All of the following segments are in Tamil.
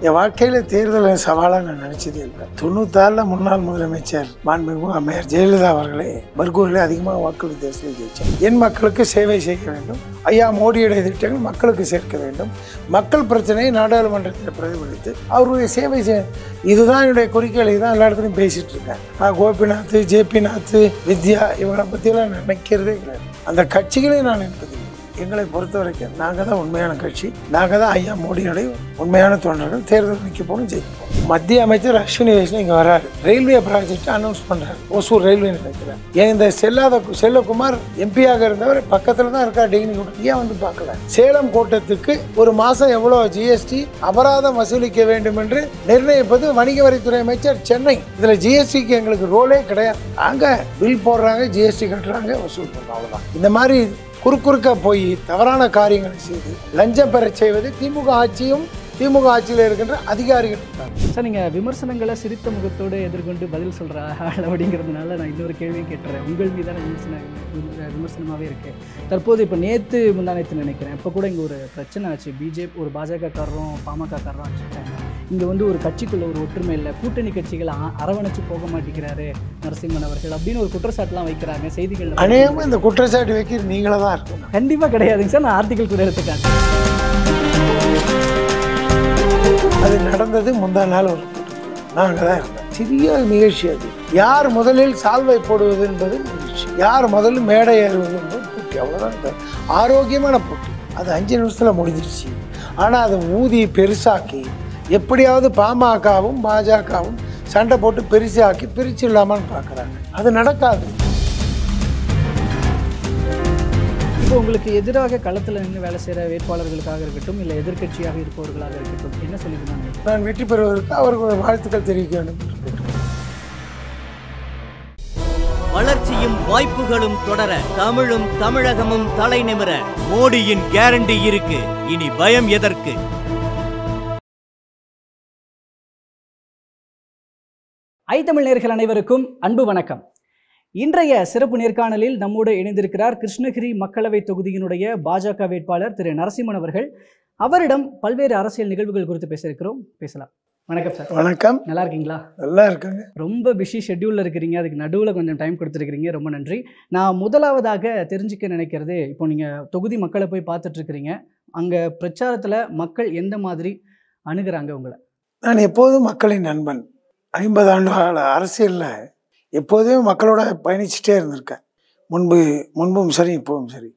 என் வாழ்க்கையில் தேர்தலை சவாலாக நான் நினைச்சதே இல்லை. 96 முன்னாள் முதலமைச்சர் மாண்புமிகு அம்மையார் ஜெயலலிதா அவர்களே பர்கூரில் அதிகமாக வாக்கு வித்தியாசத்தில் ஜெயிச்சார். என் மக்களுக்கு சேவை செய்ய வேண்டும், ஐயா மோடியுடைய திட்டங்கள் மக்களுக்கு சேர்க்க வேண்டும், மக்கள் பிரச்சனையை நாடாளுமன்றத்தில் பிரதிபலித்து அவருடைய சேவை செய்ய, இதுதான் என்னுடைய குறிக்கோள். இதுதான் எல்லா இடத்துலையும் பேசிட்டு இருக்கேன். கோபிநாத், ஜேபிநாத், வித்யா இவங்களை பற்றியெல்லாம் நினைக்கிறதே கிடையாது. அந்த கட்சிகளே நான் என்பதில்லை. எங்களை பொறுத்த வரைக்கும் நாங்கள் தான் உண்மையான கட்சி, நாங்கள் தான் ஐயா மோடியுடைய உண்மையான தொண்டர்கள். தேர்தல் நிற்க போகணும், ஜெயிப்போம். மத்திய அமைச்சர் அஸ்வினி வைஷ்ணவ் இங்கே வராரு, ரயில்வே ப்ராஜெக்ட் அனௌன்ஸ் பண்ணுறாரு, ஓசூர் ரயில்வே நிலையத்தில். ஏன் இந்த செல்லகுமார் எம்பியாக இருந்தவர் பக்கத்தில் தான் இருக்கா, டிகிரி ஏன் வந்து பார்க்கல? சேலம் கோட்டத்துக்கு ஒரு மாதம் எவ்வளோ ஜிஎஸ்டி அபராதம் வசூலிக்க வேண்டும் என்று நிர்ணயிப்பது வணிக வரித்துறை அமைச்சர் சென்னை. இதில் ஜிஎஸ்டிக்கு எங்களுக்கு ரோலே கிடையாது. அங்கே பில் போடுறாங்க, ஜிஎஸ்டி கட்டுறாங்க, வசூல் பண்ணுறாங்க, அவ்வளோதான். இந்த மாதிரி குறுக்க போய் தவறான காரியங்களை செய்து லஞ்சம் பெற செய்வது திமுக ஆட்சியும் திமுக ஆட்சியில் இருக்கின்ற அதிகாரிகள். சார், நீங்கள் விமர்சனங்களை சிரித்த முகத்தோடு எதிர்கொண்டு பதில் சொல்கிற ஆள் அப்படிங்கிறதுனால நான் இன்னொரு கேள்வியும் கேட்டுறேன். உங்கள் மீதான விமர்சனமாகவே இருக்குது. தற்போது இப்போ முந்தானத்து நினைக்கிறேன், இப்போ கூட இங்கே ஒரு பிரச்சனை ஆச்சு. ஒரு பாஜகக்காரரும் பாமகக்காரரும் வச்சுட்டாங்க. இங்கே வந்து ஒரு கட்சிக்குள்ள ஒரு ஒற்றுமை இல்லை, கூட்டணி கட்சிகளை அரவணைச்சு போக மாட்டேங்கிறாரு நரசிம்மன் அவர்கள் அப்படின்னு ஒரு குற்றச்சாட்டுலாம் வைக்கிறாங்க செய்திகள். அநேகமாக இந்த குற்றச்சாட்டு வைக்கிற நீங்களே தான் இருக்கணும். கண்டிப்பாக கிடையாதுங்க சார், நான் ஆர்டிகல் கூட எடுத்துக்காங்க. அது நடந்தது முந்தா நாள் ஒரு கூட்டத்தில் நாங்கள் தான் இருந்தோம். சிறிய நிகழ்ச்சி அது. யார் முதலில் சால்வை போடுவது என்பது நிகழ்ச்சி, யார் முதலில் மேடை ஏறுவது என்பது போட்டி, அவ்வளோதான். ஆரோக்கியமான போட்டி. அது 5 நிமிஷத்தில் முடிஞ்சிருச்சு. ஆனால் அதை ஊதி பெருசாக்கி எப்படியாவது பாமகவும் பாஜகவும் சண்டை போட்டு பெருசாக்கி பிரிச்சு இல்லாமல் பார்க்குறாங்க. அது நடக்காது. இப்போ உங்களுக்கு எதிராக களத்தில் நின்று வேலை செய்கிற வேட்பாளர்களுக்காக இருக்கட்டும், இல்லை எதிர்கட்சியாக இருப்பவர்களாக இருக்கட்டும், என்ன சொல்லியிருந்தாங்க? நான் வெற்றி பெறுவதற்கு அவர்கள் வாழ்த்துக்கள் தெரிவிக்க வேண்டும். வளர்ச்சியும் வாய்ப்புகளும் தொடர தமிழும் தமிழகமும் தலை நிமிர மோடியின் கேரண்டி இருக்கு. இனி பயம் எதற்கு? தமிழ் நேயர்கள் அனைவருக்கும் அன்பு வணக்கம். இன்றைய சிறப்பு நேர்காணலில் நம்மோடு இணைந்திருக்கிறார் கிருஷ்ணகிரி மக்களவை தொகுதியினுடைய பாஜக வேட்பாளர் திரு நரசிம்மன் அவர்கள். அவரிடம் பல்வேறு அரசியல் நிகழ்வுகள் குறித்து பேசலாம். வணக்கம் சார். வணக்கம். நல்லா இருக்கீங்களா? நல்லா இருக்காங்க. ரொம்ப பிஸி ஷெட்யூலில் இருக்கிறீங்க, அதுக்கு நடுவில் கொஞ்சம் டைம் கொடுத்துருக்கிறீங்க, ரொம்ப நன்றி. நான் முதலாவதாக தெரிஞ்சுக்க நினைக்கிறது, இப்போ நீங்கள் தொகுதி மக்களை போய் பார்த்துட்ருக்கிறீங்க, அங்கே பிரச்சாரத்தில் மக்கள் எந்த மாதிரி அணுகிறாங்க உங்களை? நான் எப்போதும் மக்களின் நண்பன். 50 ஆண்டு அரசியலில் எப்போதுமே மக்களோட பயணிச்சுட்டே இருந்திருக்கேன். முன்பும் சரி, இப்போவும் சரி.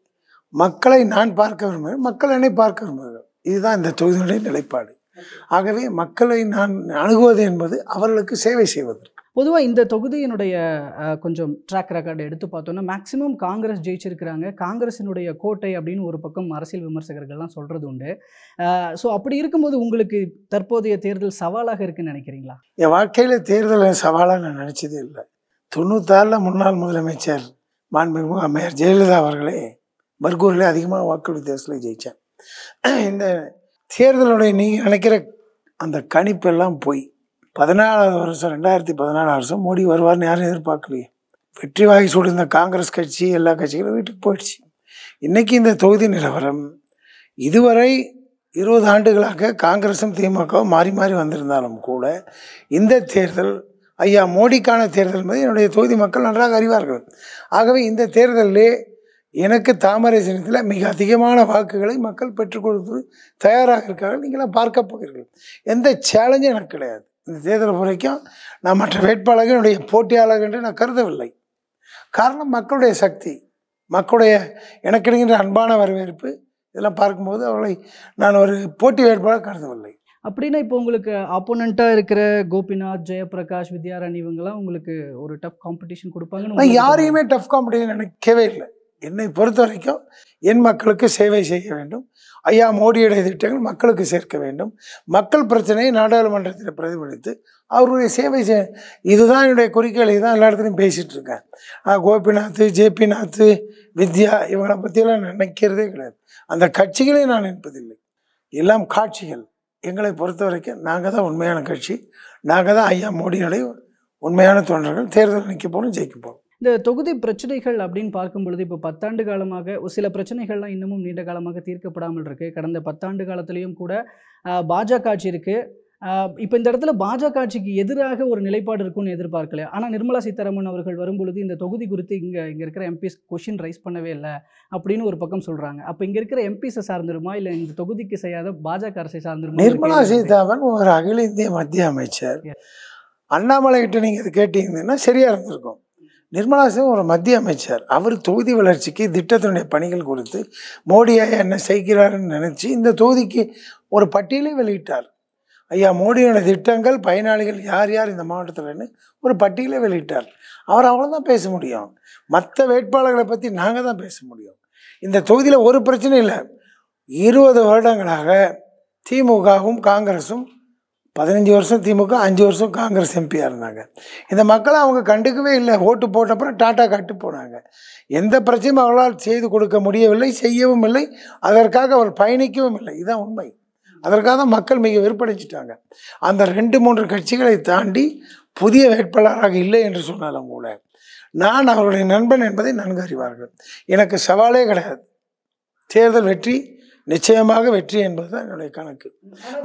மக்களை நான் பார்க்க விரும்புகிறேன், மக்கள் என்னை பார்க்க விரும்புகிறேன். இதுதான் இந்த தொகுதியுடைய நிலைப்பாடு. ஆகவே மக்களை நான் அணுகுவது என்பது அவர்களுக்கு சேவை செய்வதற்கு. பொதுவாக இந்த தொகுதியினுடைய கொஞ்சம் ட்ராக் ரெக்கார்டு எடுத்து பார்த்தோன்னா மேக்ஸிமம் காங்கிரஸ் ஜெயிச்சிருக்கிறாங்க. காங்கிரஸினுடைய கோட்டை அப்படின்னு ஒரு பக்கம் அரசியல் விமர்சகர்கள்லாம் சொல்கிறது உண்டு. ஸோ அப்படி இருக்கும்போது உங்களுக்கு தற்போதைய தேர்தல் சவாலாக இருக்குன்னு நினைக்கிறீங்களா? என் வாழ்க்கையில் தேர்தலை சவாலாக நான் நினச்சதே இல்லை. 96 முன்னாள் முதலமைச்சர் மாண்புமிகு அம்மையார் ஜெயலலிதா அவர்களே பர்கூரில் அதிகமாக வாக்கு வித்தியாசத்தில் ஜெயித்தேன். இந்த தேர்தலுடைய நீங்கள் நினைக்கிற அந்த கணிப்பெல்லாம் போய் 14வது வருஷம் 2014 வருஷம் மோடி வருவார்னு யாரும் எதிர்பார்க்கலையே. வெற்றி வாகி சூழ்ந்த காங்கிரஸ் கட்சி எல்லா கட்சிகளும் வீட்டுக்கு போயிடுச்சு. இன்றைக்கி இந்த தொகுதி நிலவரம், இதுவரை 20 ஆண்டுகளாக காங்கிரஸும் திமுகவும் மாறி மாறி வந்திருந்தாலும் கூட இந்த தேர்தல் ஐயா மோடிக்கான தேர்தல் என்பதை என்னுடைய தொகுதி மக்கள் நன்றாக அறிவார்கள். ஆகவே இந்த தேர்தலிலே எனக்கு தாமரை சின்னத்தில் மிக அதிகமான வாக்குகளை மக்கள் பெற்றுக் கொடுத்து தயாராக இருக்கார்கள். நீங்களாம் பார்க்க போகிறீர்கள். எந்த சேலஞ்சும் எனக்கு கிடையாது. இந்த தேர்தலை வரைக்கும் நான் மற்ற வேட்பாளர்கள் என்னுடைய போட்டியாளர்கள் என்று நான் கருதவில்லை. காரணம் மக்களுடைய சக்தி, மக்களுடைய எனக்கு கிடைக்கின்ற அன்பான வரவேற்பு, இதெல்லாம் பார்க்கும்போது அவர்களை நான் ஒரு போட்டி வேட்பாளர் கருதவில்லை. அப்படின்னா இப்போ உங்களுக்கு ஆப்போனண்ட்டாக இருக்கிற கோபிநாத், ஜெயபிரகாஷ், வித்யாராணி இவங்கெல்லாம் உங்களுக்கு ஒரு டஃப் காம்படிஷன் கொடுப்பாங்கன்னு? நான் யாரையுமே டஃப் காம்படிஷன் நினைக்கவே இல்லை. என்னை பொறுத்த வரைக்கும் என் மக்களுக்கு சேவை செய்ய வேண்டும், ஐயா மோடியுடைய திட்டங்கள் மக்களுக்கு சேர்க்க வேண்டும், மக்கள் பிரச்சனையை நாடாளுமன்றத்தில் பிரதிபலித்து அவருடைய சேவை செய்ய, இதுதான் என்னுடைய குறிக்கோள். இதுதான் எல்லா இடத்துலையும் பேசிகிட்டு இருக்கேன். கோபிநாத், ஜேபிநாத், வித்யா இவங்களை பற்றியெல்லாம் நினைக்கிறதே கிடையாது. அந்த கட்சிகளே நான் நினைப்பதில்லை. எல்லாம் காட்சிகள். எங்களை பொறுத்த வரைக்கும் நாங்கள் தான் உண்மையான கட்சி, நாங்கள் தான் ஐயா மோடியுடைய உண்மையான தொண்டர்கள். தேர்தல் நிற்க போகணும், ஜெயிக்க போகணும். இந்த தொகுதி பிரச்சனைகள் அப்படின்னு பார்க்கும் பொழுது இப்போ 10 ஆண்டு காலமாக சில பிரச்சனைகள்லாம் இன்னமும் நீண்ட காலமாக தீர்க்கப்படாமல் இருக்குது. கடந்த 10 ஆண்டு காலத்திலையும் கூட பாஜக ஆட்சி இருக்குது, இப்போ இந்த இடத்துல பாஜக ஆட்சிக்கு எதிராக ஒரு நிலைப்பாடு இருக்கும்னு எதிர்பார்க்கல. ஆனால் நிர்மலா சீதாராமன் அவர்கள் வரும்பொழுது இந்த தொகுதி குறித்து இங்கே இருக்கிற எம்பிஸ் கொஷின் ரைஸ் பண்ணவே இல்லை அப்படின்னு ஒரு பக்கம் சொல்கிறாங்க. அப்போ இங்கே இருக்கிற எம்பிஸை சார்ந்துருமா இல்லை இந்த தொகுதிக்கு செய்யாத பாஜக அரசை சார்ந்துருமா? நிர்மலா சீதாராமன் ஒரு அகில இந்திய மத்திய அமைச்சர். அண்ணாமலை கிட்ட நீங்கள் இது கேட்டீங்கன்னா சரியாக இருந்திருக்கும். நிர்மலா சீதாராமன் ஒரு மத்திய அமைச்சர். அவர் தொகுதி வளர்ச்சிக்கு திட்டத்தினுடைய பணிகள் குறித்து மோடியாக என்ன செய்கிறாருன்னு நினச்சி இந்த தொகுதிக்கு ஒரு பட்டியலை வெளியிட்டார். ஐயா மோடியோட திட்டங்கள் பயனாளிகள் யார் யார் இந்த மாவட்டத்தில்னு ஒரு பட்டியலை வெளியிட்டார். அவர் அவ்வளோதான் பேச முடியும். மற்ற வேட்பாளர்களை பற்றி நாங்கள் தான் பேச முடியும். இந்த தொகுதியில் ஒரு பிரச்சனை இல்லை. 20 வருடங்களாக திமுகவும் காங்கிரஸும் 15 வருஷம் திமுக 5 வருஷம் காங்கிரஸ் எம்பியாக இருந்தாங்க. இந்த மக்களை அவங்க கண்டுக்கவே இல்லை. ஓட்டு போட்ட அப்புறம் டாட்டா காட்டு போனாங்க. எந்த பிரச்சனையும் அவர்களால் செய்து கொடுக்க முடியவில்லை, செய்யவும் இல்லை. அதற்காக அவர் பயணிக்கவும் இல்லை. இதுதான் உண்மை. அதற்காக தான் மக்கள் மிக வெறுப்படைஞ்சிட்டாங்க. அந்த 2-3 கட்சிகளை தாண்டி புதிய வேட்பாளராக இல்லை என்று சொன்னாலும் கூட நான் அவருடைய நண்பன் என்பதை நன்கு அறிவார்கள். எனக்கு சவாலே கிடையாது. தேர்தல் வெற்றி நிச்சயமாக வெற்றி என்பது தான் என்னுடைய கணக்கு.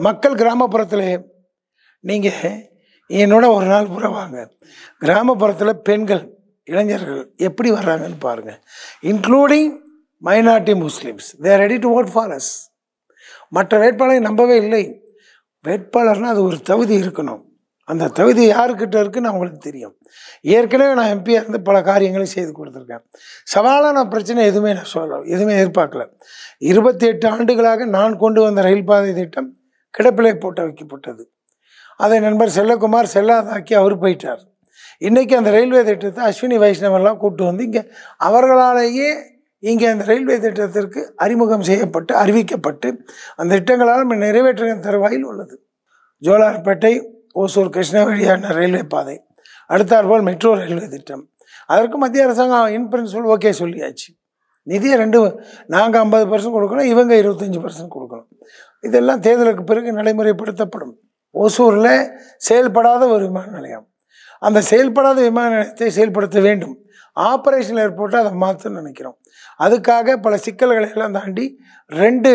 மக்கள் கிராமப்புறத்தில் நீங்கள் என்னோட ஒரு நாள் புறவாங்க. கிராமப்புறத்தில் பெண்கள் இளைஞர்கள் எப்படி வர்றாங்கன்னு பாருங்கள். Including minority Muslims, they are ready to vote for us. மற்ற வேட்பாளரை நம்பவே இல்லை. வேட்பாளர்னால் அது ஒரு தகுதி இருக்கணும். அந்த தகுதி யாருக்கிட்ட இருக்குன்னு அவங்களுக்கு தெரியும். ஏற்கனவே நான் எம்பியாக இருந்து பல காரியங்களை செய்து கொடுத்துருக்கேன். சவாலான பிரச்சனை எதுவுமே நான் எதுவுமே எதிர்பார்க்கல. 28 ஆண்டுகளாக நான் கொண்டு வந்த ரயில் பாதை திட்டம் கிடப்பிலை போட்டு வைக்கப்பட்டது. அதை நண்பர் செல்லகுமார் செல்லாதாக்கி அவர் போயிட்டார். இன்றைக்கி அந்த ரயில்வே திட்டத்தை அஸ்வினி வைஷ்ணவெல்லாம் கூப்பிட்டு வந்து இங்கே அவர்களாலேயே இங்கே அந்த ரயில்வே திட்டத்திற்கு அறிமுகம் செய்யப்பட்டு அறிவிக்கப்பட்டு அந்த திட்டங்களால் நிறைவேற்ற தருவாயில் உள்ளது. ஜோலார்பேட்டை ஓசூர் கிருஷ்ணகிரியான ரயில்வே பாதை, அடுத்தாற்போல் மெட்ரோ ரயில்வே திட்டம். அதற்கு மத்திய அரசாங்கம் இன் பிரின்சிபல் ஓகே சொல்லியாச்சு. நிதியை நாங்கள் 50% கொடுக்கணும், இவங்க 25% கொடுக்கணும். இதெல்லாம் தேர்தலுக்கு பிறகு நடைமுறைப்படுத்தப்படும். ஓசூரில் செயல்படாத ஒரு விமான நிலையம். அந்த செயல்படாத விமான நிலையத்தை செயல்படுத்த வேண்டும். ஆப்ரேஷன் ஏர்போர்ட்டை அதை மாற்றணும்னு நினைக்கிறோம். அதுக்காக பல சிக்கல்களை எல்லாம் தாண்டி 2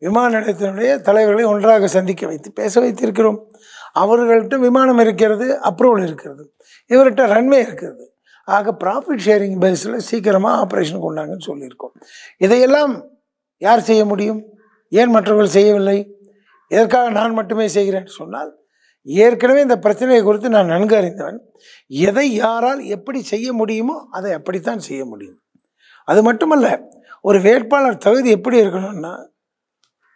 விமான நிலையத்தினுடைய தலைவர்களை ஒன்றாக சந்திக்க வைத்து பேச வைத்திருக்கிறோம். அவர்கள்ட்ட விமானம் இருக்கிறது, அப்ரூவல் இருக்கிறது, இவர்கிட்ட ரன்வே இருக்கிறது. ஆக ப்ராஃபிட் ஷேரிங் பேஸில் சீக்கிரமாக ஆப்ரேஷன் கொண்டாங்கன்னு சொல்லியிருக்கோம். இதையெல்லாம் யார் செய்ய முடியும்? ஏன் மற்றவர்கள் செய்யவில்லை? எதற்காக நான் மட்டுமே செய்கிறேன்னு சொன்னால், ஏற்கனவே இந்த பிரச்சனையை குறித்து நான் நன்கு அறிந்தவன். எதை யாரால் எப்படி செய்ய முடியுமோ அதை அப்படித்தான் செய்ய முடியும். அது மட்டுமல்ல, ஒரு வேட்பாளர் தகுதி எப்படி இருக்கணும்னா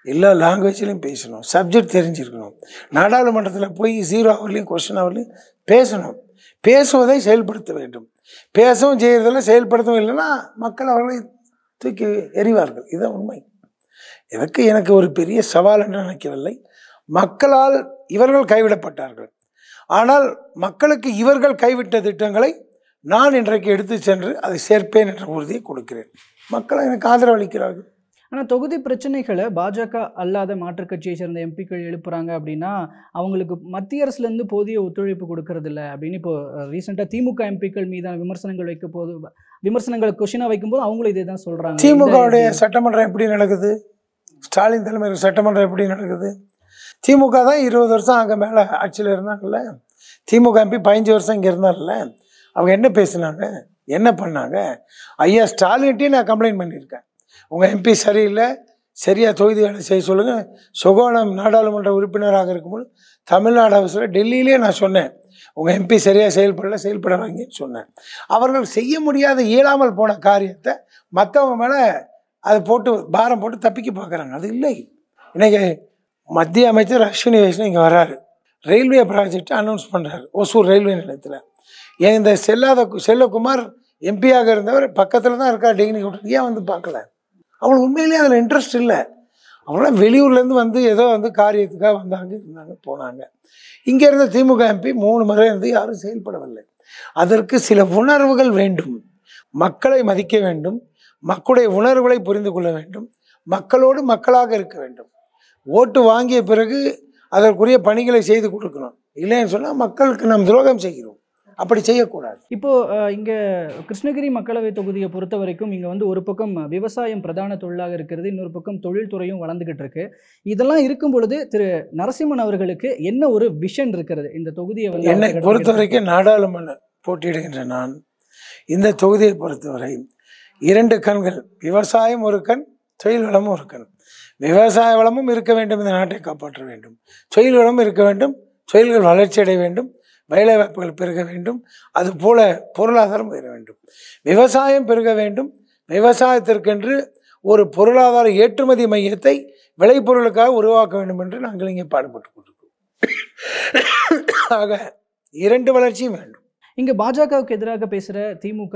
எல்லா லாங்குவேஜ்லையும் பேசணும், சப்ஜெக்ட் தெரிஞ்சிருக்கணும். நாடாளுமன்றத்தில் போய் 0 ஹவர்லையும் கொஸ்டின் ஹவர்லையும் பேசணும். பேசுவதை செயல்படுத்த வேண்டும். பேசவும் செய்கிறதில்ல, செயல்படுத்தவும் இல்லைன்னா மக்கள் அவர்களை தூக்கி எறிவார்கள். இதுதான் உண்மை. எனக்கு ஒரு பெரிய சவால் என்று நினைக்கவில்லை. மக்களால் இவர்கள் கைவிடப்பட்டார்கள். ஆனால் மக்களுக்கு இவர்கள் கைவிட்ட திட்டங்களை நான் இன்றைக்கு எடுத்து சென்று அதை சேர்ப்பேன் என்ற உறுதியை கொடுக்கிறேன். மக்கள் எனக்கு ஆதரவு அளிக்கிறார்கள். ஆனால் தொகுதி பிரச்சனைகளை பாஜக அல்லாத மாற்றுக் கட்சியை சேர்ந்த எம்பிக்கள் எழுப்புறாங்க அப்படின்னா அவங்களுக்கு மத்திய அரசுலேருந்து போதிய ஒத்துழைப்பு கொடுக்கறதில்ல அப்படின்னு இப்போ ரீசெண்டாக திமுக எம்பிக்கள் மீதான விமர்சனங்களை கொஷினாக வைக்கும்போது அவங்களும் இதே தான் சொல்கிறாங்க. திமுகவுடைய சட்டமன்றம் எப்படி நடக்குது? ஸ்டாலின் தலைமையில் சட்டமன்றம் எப்படி நடக்குது? திமுக தான் 20 வருஷம் அங்கே மேலே ஆட்சியில் இருந்தாங்கல்ல. திமுக எம்பி 15 வருஷம் இங்கே இருந்தார்ல. அவங்க என்ன பேசினாங்க, என்ன பண்ணாங்க? ஐயா ஸ்டாலின்கிட்டையும் நான் கம்ப்ளைண்ட் பண்ணியிருக்கேன். உங்கள் எம்பி சரியில்லை, சரியாக தொகுதி வேலை செய்ய சொல்லுங்கள். சுகோணம் நாடாளுமன்ற உறுப்பினராக இருக்கும்போது தமிழ்நாடு ஹவுஸில் டெல்லியிலே நான் சொன்னேன், உங்கள் எம்பி சரியாக செயல்படுறாங்கன்னு சொன்னேன். அவர்கள் செய்ய முடியாத இயலாமல் போன காரியத்தை மற்றவங்க மேலே அதை போட்டு பாரம் போட்டு தப்பிக்க பார்க்குறாங்க. அது இல்லை. இன்றைக்கி மத்திய அமைச்சர் அஸ்வினி வைஷ்ணவ் இங்கே வர்றாரு, ரயில்வே ப்ராஜெக்ட் அனௌன்ஸ் பண்ணுறாரு ஓசூர் ரயில்வே நிலையத்தில். ஏன் இந்த செல்லகுமார் எம்பியாக இருந்தவர் பக்கத்தில் தான் இருக்கா, டிகிரி கொடுத்து ஏன் வந்து பார்க்கல? அவங்களுக்கு உண்மையிலேயே அதில் இன்ட்ரெஸ்ட் இல்லை. அவங்களாம் வெளியூர்லேருந்து வந்து ஏதோ காரியத்துக்காக வந்தாங்க, இருந்தாங்க, போனாங்க. இங்கே இருந்த திமுக எம்பி 3 முறை இருந்து யாரும் செயல்படவில்லை. அதற்கு சில உணர்வுகள் வேண்டும். மக்களை மதிக்க வேண்டும், மக்களுடைய உணர்வுகளை புரிந்து கொள்ள வேண்டும், மக்களோடு மக்களாக இருக்க வேண்டும். ஓட்டு வாங்கிய பிறகு அதற்குரிய பணிகளை செய்து கொடுக்கணும். இல்லைன்னு சொன்னால் மக்களுக்கு நாம் துரோகம் செய்கிறோம். அப்படி செய்யக்கூடாது. இப்போ இங்க கிருஷ்ணகிரி மக்களவை தொகுதியை பொறுத்த வரைக்கும் இங்க வந்து ஒரு பக்கம் விவசாயம் பிரதான தொழிலாக இருக்கிறது, இன்னொரு பக்கம் தொழில்துறையும் வளர்ந்துகிட்டு இருக்கு. இதெல்லாம் இருக்கும் பொழுது திரு நரசிம்மன் அவர்களுக்கு என்ன ஒரு விஷன் இருக்கிறது இந்த தொகுதியை வந்து என்னை பொறுத்த வரைக்கும் நாடாளுமன்ற போட்டியிடுகின்ற நான் இந்த தொகுதியை பொறுத்தவரை 2 கண்கள், விவசாயம் ஒரு கண், தொழில் வளமும் ஒரு கண். விவசாய வளமும் இருக்க வேண்டும், இந்த நாட்டை காப்பாற்ற வேண்டும். தொழில் வளமும் இருக்க வேண்டும், தொழில்கள் வளர்ச்சி அடைய வேண்டும், வேலைவாய்ப்புகள் பெருக வேண்டும், அதுபோல பொருளாதாரம் உயர வேண்டும். விவசாயம் பெருக வேண்டும், விவசாயத்திற்கென்று ஒரு பொருளாதார ஏற்றுமதி மையத்தை விளைபொருளுக்காக உருவாக்க வேண்டும் என்று நாங்கள் இங்கே பாடுபட்டு கொண்டிருக்கிறோம். ஆக 2 வளர்ச்சியும் வேண்டும். இங்கே பாஜகவுக்கு எதிராக பேசுகிற திமுக,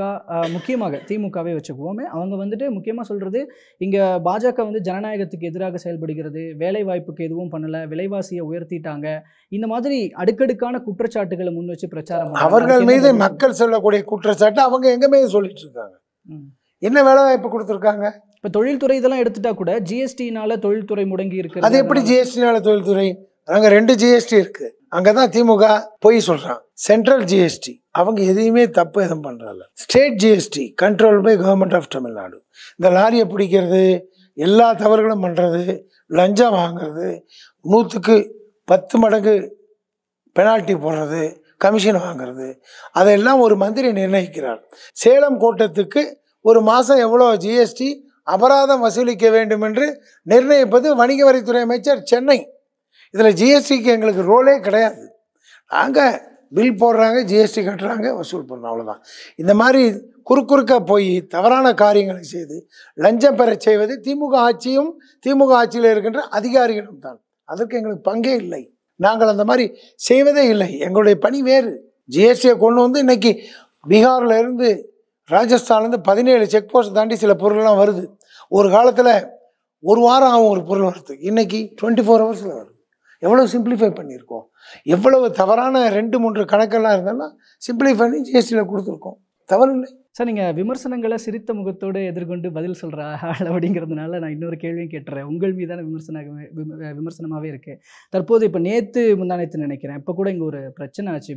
முக்கியமாக திமுகவே வச்சுக்குவோமே, அவங்க வந்துட்டு முக்கியமாக சொல்கிறது இங்கே பாஜக வந்து ஜனநாயகத்துக்கு எதிராக செயல்படுகிறது, வேலை வாய்ப்புக்கு எதுவும் பண்ணலை, விலைவாசியை உயர்த்திட்டாங்க, இந்த மாதிரி அடுக்கடுக்கான குற்றச்சாட்டுகளை முன் வச்சு பிரச்சாரம் அவர்கள் மீது மக்கள் சொல்லக்கூடிய குற்றச்சாட்டு அவங்க எங்க மீது சொல்லிட்டு இருக்காங்க. என்ன வேலை வாய்ப்பு கொடுத்துருக்காங்க? இப்போ தொழில்துறை இதெல்லாம் எடுத்துட்டா கூட ஜிஎஸ்டினால தொழில்துறை முடங்கி இருக்கு. அது எப்படி ஜிஎஸ்டினால தொழில்துறை? அங்கே 2 ஜிஎஸ்டி இருக்கு. அங்கதான் திமுக பொய் சொல்றான். சென்ட்ரல் ஜிஎஸ்டி அவங்க எதையுமே தப்பு எதுவும் பண்றதில்ல. State GST control by government of Tamil Nadu. இந்த லாரியை பிடிக்கிறது, எல்லா தவறுகளும் பண்றது, லஞ்சம் வாங்குறது, 100க்கு 10 மடங்கு பெனால்ட்டி போடுறது, கமிஷன் வாங்குறது, அதெல்லாம் ஒரு மந்திரி நிர்ணயிக்கிறார். சேலம் கோட்டத்துக்கு ஒரு மாதம் எவ்வளோ ஜிஎஸ்டி அபராதம் வசூலிக்க வேண்டும் என்று நிர்ணயிப்பது வணிக வரித்துறை அமைச்சர் சென்னை. இதில் ஜிஎஸ்டிக்கு எங்களுக்கு ரோலே கிடையாது. நாங்கள் பில் போடுறாங்க, ஜிஎஸ்டி கட்டுறாங்க, வசூல் பண்ணுறோம், அவ்வளோதான். இந்த மாதிரி குறுக்க போய் தவறான காரியங்களை செய்து லஞ்சம் பெற செய்வது திமுக ஆட்சியும் திமுக ஆட்சியில் இருக்கின்ற அதிகாரிகளும் தான். அதற்கு எங்களுக்கு பங்கே இல்லை. நாங்கள் அந்த மாதிரி செய்வதே இல்லை. எங்களுடைய பணி வேறு. ஜிஎஸ்டியை கொண்டு வந்து இன்னைக்கு பீகாரில் இருந்து ராஜஸ்தான்லேருந்து 17 செக் போஸ்ட் தாண்டி சில பொருள்லாம் வருது. ஒரு காலத்தில் 1 வாரம் ஆகும் ஒரு பொருள் வரதுக்கு, இன்னைக்கு 24 ஹவர்ஸில் வருது. எவ்வளோ சிம்பிளிஃபை பண்ணியிருக்கோம். எவ்வளவு தவறான 2-3 கணக்கெல்லாம் இருந்தாலும் சிம்பிளிஃபை பண்ணி ஜிஎஸ்டியில் கொடுத்துருக்கோம். தவறு இல்லை சார். நீங்கள் விமர்சனங்களை சிரித்த முகத்தோடு எதிர்கொண்டு பதில் சொல்கிற ஆள் அப்படிங்கிறதுனால நான் இன்னொரு கேள்வியும் கேட்டுறேன். உங்கள் மீதான விமர்சனமாகவே இருக்குது. தற்போது இப்போ நேற்று முந்தானத்து நினைக்கிறேன், இப்போ கூட இங்கே ஒரு பிரச்சனை ஆச்சு.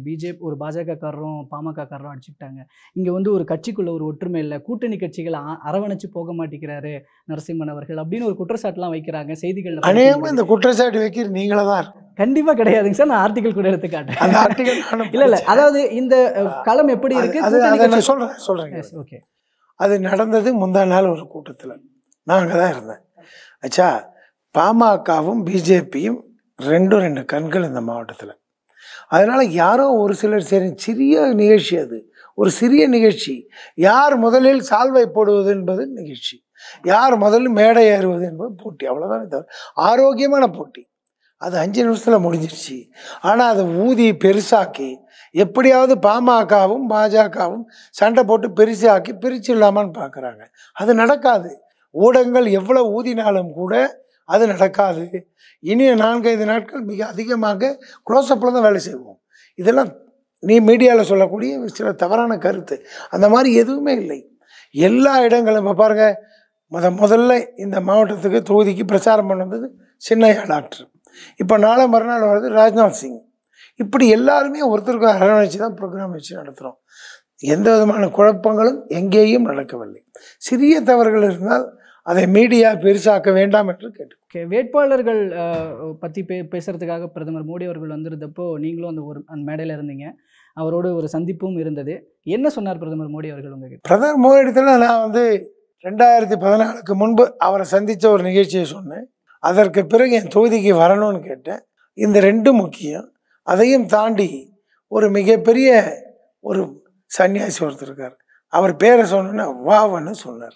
ஒரு பாஜகக்காரரும் பாமகக்காரரும் அடிச்சுக்கிட்டாங்க. இங்கே வந்து ஒரு கட்சிக்குள்ள ஒரு ஒற்றுமை இல்லை, கூட்டணி கட்சிகள் அரவணைச்சு போக மாட்டேங்கிறாரு நரசிம்மன் அவர்கள் அப்படின்னு ஒரு குற்றச்சாட்டுலாம் வைக்கிறாங்க செய்திகள். அநேகமாக இந்த குற்றச்சாட்டு வைக்கிற நீங்களே தான். கண்டிப்பாக கிடையாதுங்க சார். நான் ஆர்டிகல் கூட எடுத்து காட்டுறேன். இல்லை, அதாவது இந்த களம் எப்படி இருக்கு சொல்கிறேன். ஓகே, அது நடந்தது முந்தா நாள் ஒரு கூட்டத்தில். நான் அங்கே தான் இருந்தேன். ஆச்சா, பாமகவும் பிஜேபியும் 2 கண்கள் இந்த மாவட்டத்தில். அதனால் யாரோ ஒரு சிலர் சரி, சிறிய நிகழ்ச்சி, அது ஒரு சிறிய நிகழ்ச்சி. யார் முதலில் சால்வை போடுவது என்பது நிகழ்ச்சி, யார் முதலில் மேடை ஏறுவது என்பது போட்டி, அவ்வளோதான். தவிர ஆரோக்கியமான போட்டி. அது 5 நிமிஷத்தில் முடிஞ்சிருச்சு. ஆனால் அதை ஊதி பெருசாக்கி எப்படியாவது பாமகவும் பாஜகவும் சண்டை போட்டு பெருசாக்கி பிரிச்சிடலாமான்னு பார்க்குறாங்க. அது நடக்காது. ஊடகங்கள் எவ்வளோ ஊதினாலும் கூட அது நடக்காது. இனி 4-5 நாட்கள் மிக அதிகமாக க்ளோஸ்அப்பில் தான் வேலை செய்வோம். இதெல்லாம் நீ மீடியாவில் சொல்லக்கூடிய சில தவறான கருத்து. அந்த மாதிரி எதுவுமே இல்லை. எல்லா இடங்களும் இப்போ பாருங்கள், முதல்ல இந்த மாவட்டத்துக்கு தொகுதிக்கு பிரச்சாரம் பண்ண வந்தது சின்னையா டாக்டர். இப்போ நாளை மறுநாள் வருது ராஜ்நாத் சிங். இப்படி எல்லாருமே ஒருத்தருக்கு அரவணைச்சு தான் ப்ரோக்ராம் வச்சு நடத்துகிறோம். எந்த விதமான குழப்பங்களும் எங்கேயும் நடக்கவில்லை. சிறிய தவறுகள் இருந்தால் அதை மீடியா பெருசாக்க வேண்டாம் என்று கேட்டு. வேட்பாளர்கள் பற்றி பேசுறதுக்காக பிரதமர் மோடி அவர்கள் வந்திருந்தப்போ நீங்களும் அந்த மேடையில் இருந்தீங்க. அவரோட ஒரு சந்திப்பும் இருந்தது. என்ன சொன்னார் பிரதமர் மோடி அவர்கள் உங்ககிட்ட? பிரதமர் மோடி இடத்துல நான் 2014க்கு முன்பு அவரை சந்தித்த ஒரு நிகழ்ச்சியை சொன்னேன். அதற்கு பிறகு என் தொகுதிக்கு வரணும்னு கேட்டேன். இந்த 2 முக்கியம். அதையும் தாண்டி ஒரு மிகப்பெரிய ஒரு சன்னியாசி ஒருத்தர் இருக்கார். அவர் பேரை சொன்னோன்னா வாவன்னு சொன்னார்.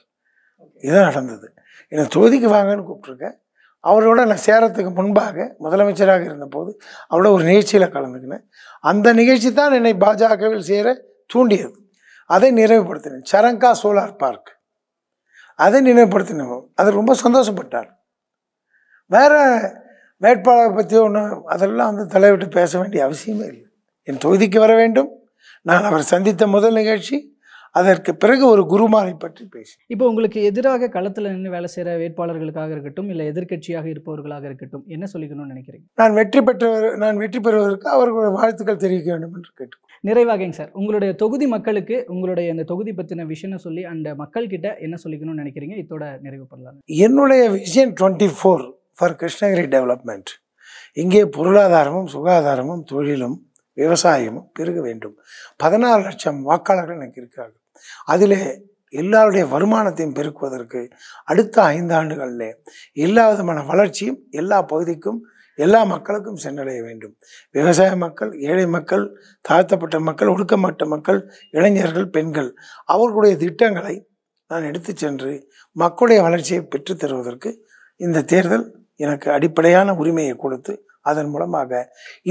இதுதான் நடந்தது. என்னை தொகுதிக்கு வாங்கன்னு கூப்பிட்ருக்கேன். அவரோட நான் சேரத்துக்கு முன்பாக முதலமைச்சராக இருந்தபோது அவரோட ஒரு நிகழ்ச்சியில் கலந்துக்கினேன். அந்த நிகழ்ச்சி தான் என்னை பாஜகவில் சேர தூண்டியது. அதை நிறைவுபடுத்தினேன். சரங்கா சோலார் பார்க் அதை நினைவுபடுத்தினோம். அது ரொம்ப சந்தோஷப்பட்டார். வேறு வேட்பாளரை பற்றி அதெல்லாம் தலைவிட்டு பேச வேண்டிய அவசியமே இல்லை. என் தொகுதிக்கு வர வேண்டும். நான் அவர் சந்தித்த முதல் நிகழ்ச்சி. அதற்கு பிறகு ஒரு குருமாரை பற்றி பேசி. இப்போ உங்களுக்கு எதிராக களத்தில் நின்று வேலை செய்கிற வேட்பாளர்களுக்காக இருக்கட்டும், இல்லை எதிர்கட்சியாக இருப்பவர்களாக இருக்கட்டும், என்ன சொல்லிக்கணும்னு நினைக்கிறீங்க? நான் வெற்றி பெறுவதற்கு அவர்கள் வாழ்த்துக்கள் தெரிவிக்க வேண்டும் என்று கேட்டு. நிறைவாகங்க சார், உங்களுடைய தொகுதி மக்களுக்கு உங்களுடைய இந்த தொகுதி பற்றின விஷயம் சொல்லி அந்த மக்கள்கிட்ட என்ன சொல்லிக்கணும்னு நினைக்கிறீங்க? இதோட நிறைவு பண்ணலாம். என்னுடைய விஷன் 24 ஃபார் கிருஷ்ணகிரி டெவலப்மெண்ட். இங்கே பொருளாதாரமும் சுகாதாரமும் தொழிலும் விவசாயமும் பெருக வேண்டும். 16 லட்சம் வாக்காளர்கள் எனக்கு இருக்கிறார்கள். அதில் எல்லாருடைய வருமானத்தையும் பெருக்குவதற்கு அடுத்த 5 ஆண்டுகளில் எல்லா விதமான வளர்ச்சியும் எல்லா பகுதிக்கும் எல்லா மக்களுக்கும் சென்றடைய வேண்டும். விவசாய மக்கள், ஏழை மக்கள், தாழ்த்தப்பட்ட மக்கள், ஒடுக்கப்பட்ட மக்கள், இளைஞர்கள், பெண்கள் அவர்களுடைய திட்டங்களை நான் எடுத்து சென்று மக்களுடைய வளர்ச்சியை பெற்றுத் தருவதற்கு இந்த தேர்தல் எனக்கு அடிப்படையான உரிமையை கொடுத்து அதன் மூலமாக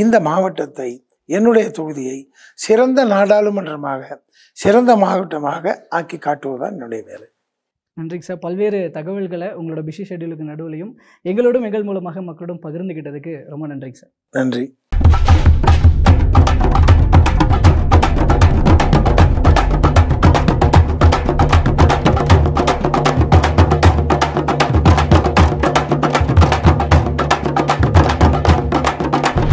இந்த மாவட்டத்தை, என்னுடைய தொகுதியை சிறந்த நாடாளுமன்றமாக, சிறந்த மாவட்டமாக ஆக்கி காட்டுவதுதான் என்னுடைய வேலை. நன்றிங்க சார். பல்வேறு தகவல்களை உங்களோட பிஸி ஷெட்யூலுக்கு நடுவுலையும் எங்களோடும் எங்கள் மூலமாக மக்களோடும் பகிர்ந்துகிட்டதுக்கு ரொம்ப நன்றிங்க சார். நன்றி.